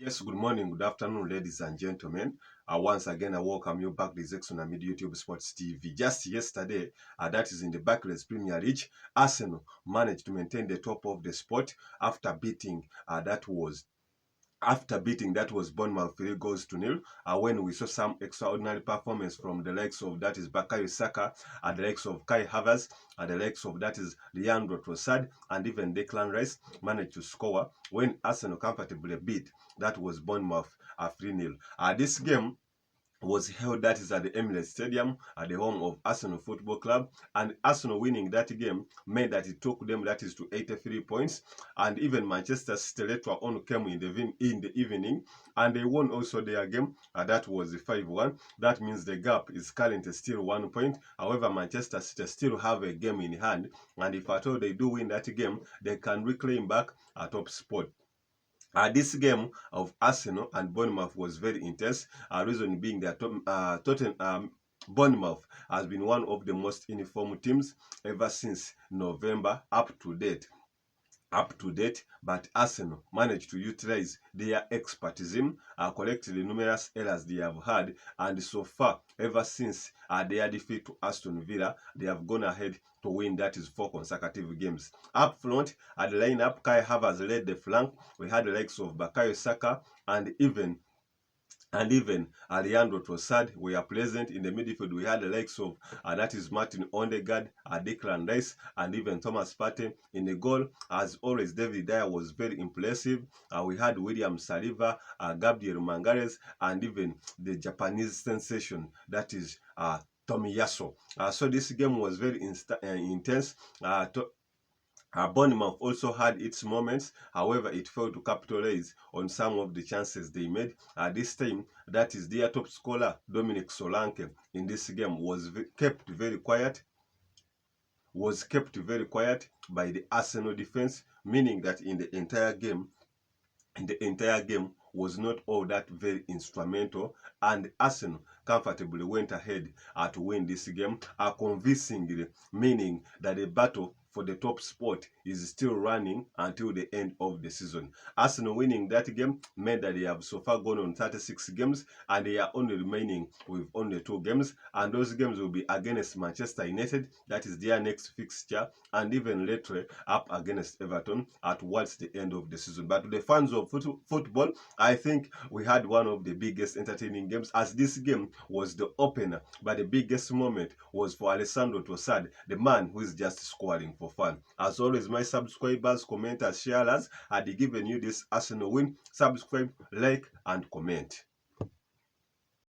Yes, good morning, good afternoon, ladies and gentlemen. Once again, I welcome you back to the Zexon Media YouTube Sports TV. Just yesterday, that is in the Barclays Premier League, Arsenal managed to maintain the top of the spot after beating that was Bournemouth 3 goals to 0. When we saw some extraordinary performance from the likes of that is Bukayo Saka, the likes of Kai Havertz, the likes of that is Leandro Trossard, and even Declan Rice managed to score when Arsenal comfortably beat that was Bournemouth 3-0. This game was held that is at the Emirates Stadium at the home of Arsenal Football Club, and Arsenal winning that game meant that it took them that is to 83 points, and even Manchester City later on came in the evening and they won also their game, that was 5-1. That means the gap is currently still 1 point. However, Manchester City still have a game in hand, and if at all they do win that game, they can reclaim back a top spot. This game of Arsenal and Bournemouth was very intense. Reason being that Bournemouth has been one of the most informed teams ever since November up to date, but Arsenal managed to utilize their expertise, correct the numerous errors they have had, and so far, ever since their defeat to Aston Villa, they have gone ahead to win that is 4 consecutive games. Up front, at the lineup, Kai Havertz led the flank. We had the likes of Bukayo Saka and even Leandro Trossard were present. In the midfield, we had the likes of that is Martin Odegaard, Declan Rice, and even Thomas Partey. In the goal, as always, David Dyer was very impressive. We had William Saliba, Gabriel Magalhaes, and even the Japanese sensation that is Tomiyasu. So this game was very intense. Bournemouth also had its moments, however, it failed to capitalize on some of the chances they made. This time, that is their top scorer, Dominic Solanke, in this game was kept very quiet by the Arsenal defense, meaning that in the entire game was not all that very instrumental, and Arsenal comfortably went ahead to win this game convincingly, meaning that the battle for the top spot is still running until the end of the season. Arsenal winning that game meant that they have so far gone on 36 games and they are only remaining with only 2 games, and those games will be against Manchester United, that is their next fixture, and even later up against Everton towards the end of the season. But to the fans of football, I think we had one of the biggest entertaining games, as this game was the opener, but the biggest moment was for Leandro Trossard, the man who is just scoring for fun. As always, my subscribers, commenters, sharers, had given you this Arsenal win. Subscribe, like, and comment.